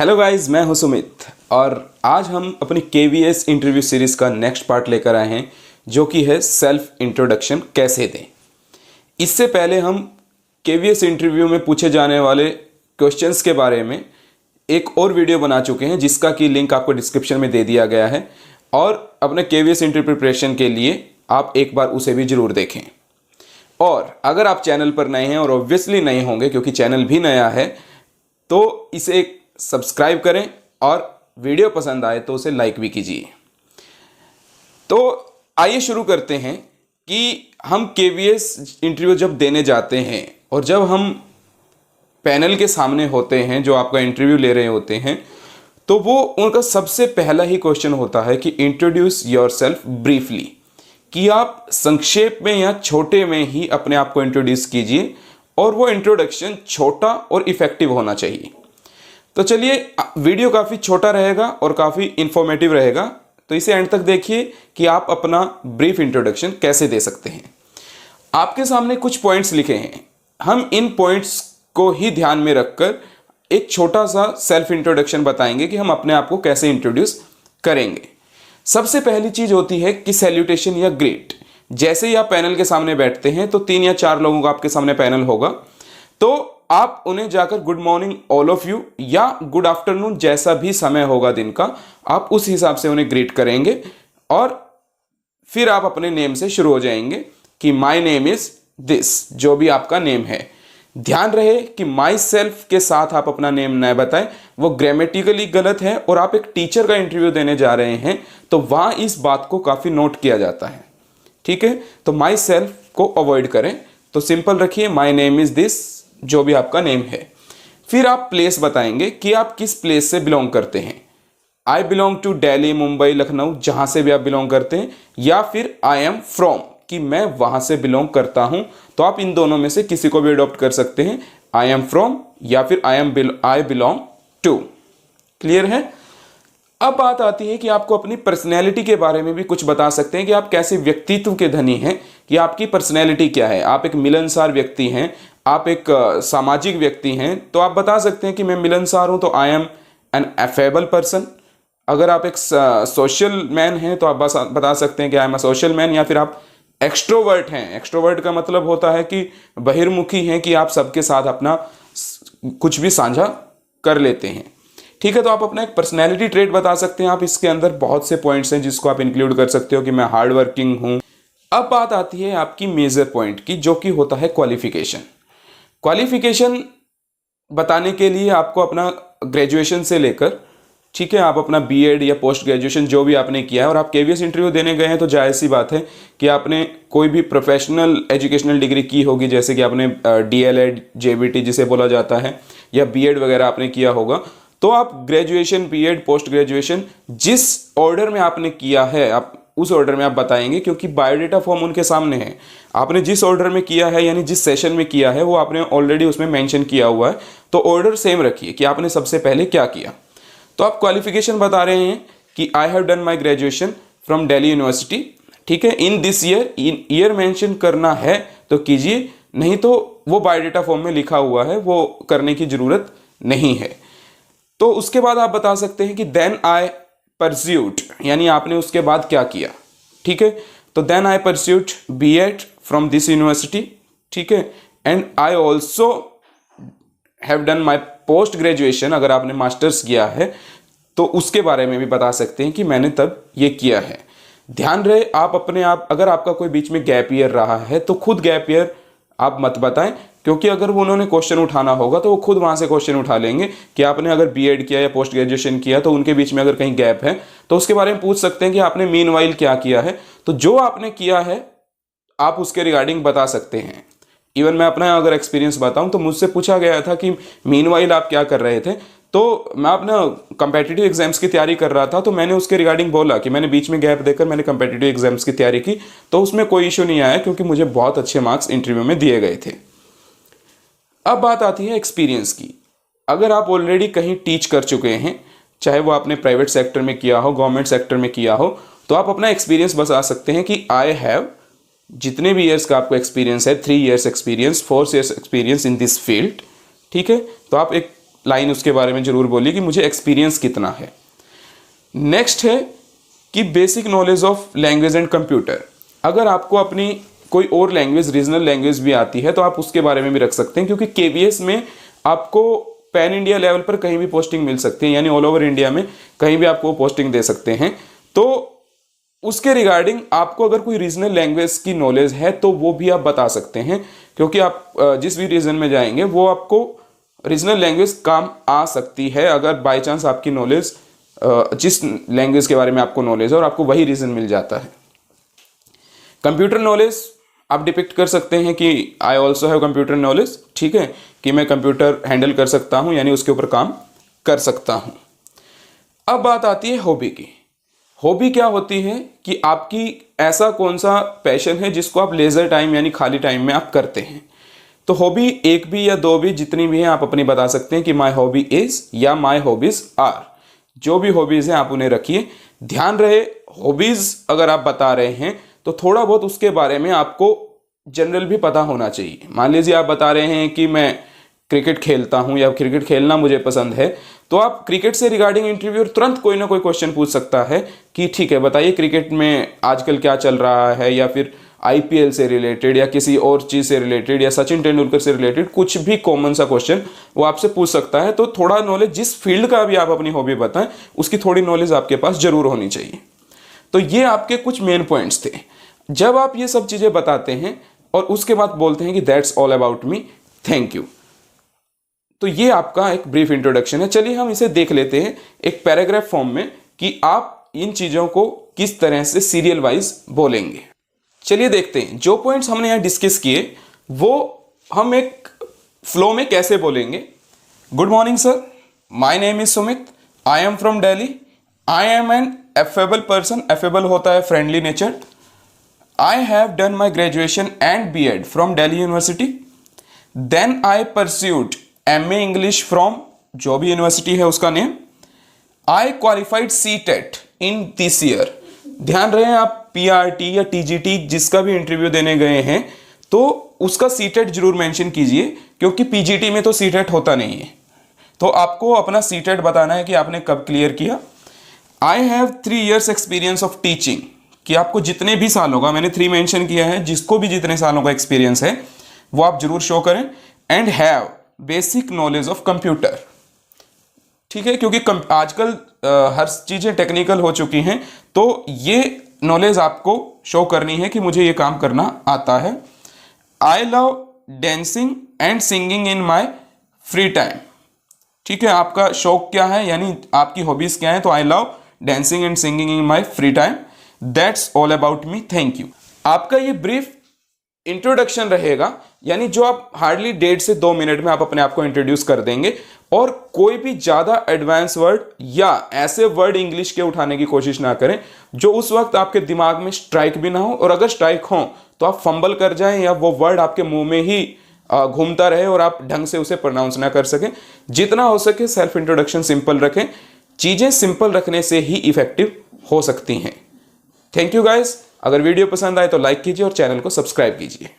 Hello guys, मैं हूं सुमित और आज हम अपनी KVS इंटरव्यू सीरीज़ का नेक्स्ट पार्ट लेकर आए हैं जो कि है सेल्फ इंट्रोडक्शन कैसे दें। इससे पहले हम KVS इंटरव्यू में पूछे जाने वाले क्वेश्चंस के बारे में एक और वीडियो बना चुके हैं जिसका कि लिंक आपको डिस्क्रिप्शन में दे दिया गया है और अपने KVS इंटरव्यू प्रिपरेशन के लिए आप एक बार उसे भी ज़रूर देखें। और अगर आप चैनल पर नए हैं और ऑब्वियसली नए होंगे क्योंकि चैनल भी नया है तो इसे सब्सक्राइब करें और वीडियो पसंद आए तो उसे लाइक भी कीजिए। तो आइए शुरू करते हैं कि हम KVS इंटरव्यू जब देने जाते हैं और जब हम पैनल के सामने होते हैं जो आपका इंटरव्यू ले रहे होते हैं तो वो उनका सबसे पहला ही क्वेश्चन होता है कि इंट्रोड्यूस योरसेल्फ ब्रीफली, कि आप संक्षेप में या छोटे में ही अपने आप को इंट्रोड्यूस कीजिए और वो इंट्रोडक्शन छोटा और इफ़ेक्टिव होना चाहिए। तो चलिए, वीडियो काफ़ी छोटा रहेगा और काफ़ी इंफॉर्मेटिव रहेगा, तो इसे एंड तक देखिए कि आप अपना ब्रीफ इंट्रोडक्शन कैसे दे सकते हैं। आपके सामने कुछ पॉइंट्स लिखे हैं, हम इन पॉइंट्स को ही ध्यान में रखकर एक छोटा सा सेल्फ इंट्रोडक्शन बताएंगे कि हम अपने आप को कैसे इंट्रोड्यूस करेंगे। सबसे पहली चीज़ होती है कि सैल्यूटेशन या ग्रीट। जैसे ही आप पैनल के सामने बैठते हैं तो 3 या 4 लोगों का आपके सामने पैनल होगा, तो आप उन्हें जाकर good morning all of you या गुड आफ्टरनून जैसा भी समय होगा दिन का, आप उस हिसाब से उन्हें ग्रीट करेंगे और फिर आप अपने नेम से शुरू हो जाएंगे कि माय नेम इज दिस, जो भी आपका नेम है। ध्यान रहे कि माई सेल्फ के साथ आप अपना नेम न बताएं, वो ग्रामेटिकली गलत है और आप एक टीचर का इंटरव्यू देने जा रहे हैं तो वहां इस बात को काफ़ी नोट किया जाता है। ठीक है, तो माई सेल्फ को अवॉइड करें, तो सिंपल रखिए माई नेम इज दिस, जो भी आपका नेम है। फिर आप प्लेस बताएंगे कि आप किस प्लेस से बिलोंग करते हैं। I belong to Delhi, Mumbai, Lucknow, जहां से भी आप बिलोंग करते हैं, या फिर आई एम फ्रॉम, कि मैं वहां से बिलोंग करता हूं। तो आप इन दोनों में से किसी को भी अडॉप्ट कर सकते हैं, आई एम फ्रॉम या फिर आई बिलोंग टू। क्लियर है? अब बात आती है कि आपको अपनी पर्सनैलिटी के बारे में भी कुछ बता सकते हैं कि आप कैसे व्यक्तित्व के धनी हैं, कि आपकी पर्सनैलिटी क्या है। आप एक मिलनसार व्यक्ति हैं, आप एक सामाजिक व्यक्ति हैं, तो आप बता सकते हैं कि मैं मिलनसार हूं तो I am an affable person. अगर आप एक सोशल मैन हैं तो आप बस बता सकते हैं कि I am a social man. या फिर आप एक्सट्रोवर्ट हैं, एक्सट्रोवर्ट का मतलब होता है कि बहिर्मुखी हैं, कि आप सबके साथ अपना कुछ भी साझा कर लेते हैं। ठीक है, तो आप अपना एक पर्सनैलिटी ट्रेट बता सकते हैं। आप इसके अंदर बहुत से पॉइंट्स हैं जिसको आप इंक्लूड कर सकते हो कि मैं हार्ड वर्किंग हूं। अब बात आती है आपकी मेजर पॉइंट की, जो कि होता है क्वालिफिकेशन। क्वालिफिकेशन बताने के लिए आपको अपना ग्रेजुएशन से लेकर, ठीक है, आप अपना BEd या पोस्ट ग्रेजुएशन जो भी आपने किया है और आप KVS इंटरव्यू देने गए हैं तो जायज़ सी बात है कि आपने कोई भी प्रोफेशनल एजुकेशनल डिग्री की होगी, जैसे कि आपने DLEd, JBT जिसे बोला जाता है, या BEd वगैरह आपने किया होगा। तो आप ग्रेजुएशन, BEd, पोस्ट ग्रेजुएशन जिस ऑर्डर में आपने किया है आप उस ऑर्डर में आप बताएंगे, क्योंकि बायोडेटा फॉर्म उनके सामने है। आपने जिस ऑर्डर में किया है यानी जिस सेशन में किया है वो आपने ऑलरेडी उसमें मेंशन किया हुआ है, तो ऑर्डर सेम रखिए कि आपने सबसे पहले क्या किया। तो आप क्वालिफिकेशन बता रहे हैं कि आई have done my graduation from Delhi university. ठीक है, इन दिस ईयर, ईयर मेंशन करना है तो कीजिए, नहीं तो वो बायोडेटा फॉर्म में लिखा हुआ है, वो करने की जरूरत नहीं है। तो उसके बाद आप बता सकते हैं कि देन आई परस्यूट, यानी आपने उसके बाद क्या किया। ठीक है, तो then I pursuit BEd from this university. ठीक है, and I also have done my post graduation. अगर आपने मास्टर्स किया है तो उसके बारे में भी बता सकते हैं कि मैंने तब ये किया है। ध्यान रहे, आप अपने आप, अगर आपका कोई बीच में गैप ईयर रहा है तो खुद गैप ईयर आप मत बताएं, क्योंकि अगर वो उन्होंने क्वेश्चन उठाना होगा तो वो खुद वहाँ से क्वेश्चन उठा लेंगे कि आपने अगर BEd किया या पोस्ट ग्रेजुएशन किया तो उनके बीच में अगर कहीं गैप है तो उसके बारे में पूछ सकते हैं कि आपने मीनवाइल क्या किया है। तो जो आपने किया है आप उसके रिगार्डिंग बता सकते हैं। इवन मैं अपना अगर एक्सपीरियंस बताऊं तो मुझसे पूछा गया था कि मीनवाइल आप क्या कर रहे थे, तो मैं अपना कंपेटिटिव एग्जाम्स की तैयारी कर रहा था, तो मैंने उसके रिगार्डिंग बोला कि मैंने बीच में गैप देकर मैंने कंपेटिटिव एग्जाम्स की तैयारी की, तो उसमें कोई इशू नहीं आया क्योंकि मुझे बहुत अच्छे मार्क्स इंटरव्यू में दिए गए थे। अब बात आती है एक्सपीरियंस की। अगर आप ऑलरेडी कहीं टीच कर चुके हैं, चाहे वो आपने प्राइवेट सेक्टर में किया हो, गवर्नमेंट सेक्टर में किया हो, तो आप अपना एक्सपीरियंस बता सकते हैं कि आई हैव, जितने भी ईयर्स का आपको एक्सपीरियंस है, 3 years experience, 4 years experience in this field. ठीक है, तो आप एक लाइन उसके बारे में ज़रूर बोलिए कि मुझे एक्सपीरियंस कितना है। नेक्स्ट है कि basic knowledge of language and computer. अगर आपको अपनी कोई और लैंग्वेज, रीजनल लैंग्वेज भी आती है तो आप उसके बारे में भी रख सकते हैं, क्योंकि केवीएस में आपको पैन इंडिया लेवल पर कहीं भी पोस्टिंग मिल सकती है, यानी ऑल ओवर इंडिया में कहीं भी आपको पोस्टिंग दे सकते हैं। तो उसके रिगार्डिंग आपको अगर कोई रीजनल लैंग्वेज की नॉलेज है तो वो भी आप बता सकते हैं, क्योंकि आप जिस भी रीजन में जाएंगे वो आपको रीजनल लैंग्वेज काम आ सकती है, अगर बाय चांस आपकी नॉलेज जिस लैंग्वेज के बारे में आपको नॉलेज है और आपको वही रीजन मिल जाता है। कंप्यूटर नॉलेज आप डिपिक्ट कर सकते हैं कि आई ऑल्सो हैव कंप्यूटर नॉलेज, ठीक है, कि मैं कंप्यूटर हैंडल कर सकता हूं, यानी उसके ऊपर काम कर सकता हूं। अब बात आती है हॉबी की। हॉबी क्या होती है कि आपकी ऐसा कौन सा पैशन है जिसको आप लेजर टाइम यानी खाली टाइम में आप करते हैं। तो हॉबी एक भी या दो भी, जितनी भी हैं आप अपनी बता सकते हैं कि माई हॉबी इज या माई हॉबीज आर। जो भी हॉबीज हैं आप उन्हें रखिए। ध्यान रहे, हॉबीज अगर आप बता रहे हैं तो थोड़ा बहुत उसके बारे में आपको जनरल भी पता होना चाहिए। मान लीजिए आप बता रहे हैं कि मैं क्रिकेट खेलता हूं या क्रिकेट खेलना मुझे पसंद है, तो आप क्रिकेट से रिगार्डिंग इंटरव्यूअर तुरंत कोई ना कोई क्वेश्चन पूछ सकता है कि ठीक है बताइए क्रिकेट में आजकल क्या चल रहा है, या फिर आईपीएल से रिलेटेड या किसी और चीज़ से रिलेटेड या सचिन तेंदुलकर से रिलेटेड कुछ भी कॉमन सा क्वेश्चन वो आपसे पूछ सकता है। तो थोड़ा नॉलेज, जिस फील्ड का भी आप अपनी हॉबी बताएं उसकी थोड़ी नॉलेज आपके पास जरूर होनी चाहिए। तो ये आपके कुछ मेन पॉइंट्स थे। जब आप ये सब चीज़ें बताते हैं और उसके बाद बोलते हैं कि that's all about me, thank you, तो ये आपका एक ब्रीफ इंट्रोडक्शन है। चलिए हम इसे देख लेते हैं एक पैराग्राफ फॉर्म में कि आप इन चीज़ों को किस तरह से सीरियल वाइज बोलेंगे। चलिए देखते हैं जो पॉइंट्स हमने यहाँ डिस्कस किए वो हम एक फ्लो में कैसे बोलेंगे। Good morning sir, my name is Sumit, I am from Delhi, I am an affable person, affable होता है friendly nature. I have done my graduation and B Ed from Delhi university, then I pursued MA English from जो भी university है उसका name. I qualified CTET in this year. ध्यान रहे आप PRT या टीजीटी जिसका भी इंटरव्यू देने गए हैं तो उसका सीटेट जरूर मेंशन कीजिए, क्योंकि पीजीटी में तो सीटेट होता नहीं है। तो आपको अपना सीटेट बताना है कि आपने कब क्लियर किया। I have 3 years experience of teaching, कि आपको जितने भी सालों का, मैंने 3 मेंशन किया है, जिसको भी जितने सालों का एक्सपीरियंस है वो आप जरूर शो करें। And have basic knowledge of computer, ठीक है, क्योंकि आजकल हर चीज़ें टेक्निकल हो चुकी हैं, तो ये नॉलेज आपको शो करनी है कि मुझे ये काम करना आता है। I love dancing and singing in my free time, ठीक है, आपका शौक क्या है यानी आपकी हॉबीज क्या है, तो I love dancing and singing in my free time, that's all about me, thank you. आपका ये ब्रीफ इंट्रोडक्शन रहेगा, यानी जो आप हार्डली 1.5 से 2 मिनट में आप अपने आप को इंट्रोड्यूस कर देंगे, और कोई भी ज़्यादा एडवांस वर्ड या ऐसे वर्ड इंग्लिश के उठाने की कोशिश ना करें जो उस वक्त आपके दिमाग में स्ट्राइक भी ना हो, और अगर स्ट्राइक हो तो आप फंबल कर जाएं या वो वर्ड आपके मुंह में ही घूमता रहे और आप ढंग से उसे प्रोनाउंस ना कर सकें। जितना हो सके सेल्फ इंट्रोडक्शन सिंपल रखें, चीज़ें सिंपल रखने से ही इफेक्टिव हो सकती हैं। थैंक यू गाइस, अगर वीडियो पसंद आए तो लाइक कीजिए और चैनल को सब्सक्राइब कीजिए।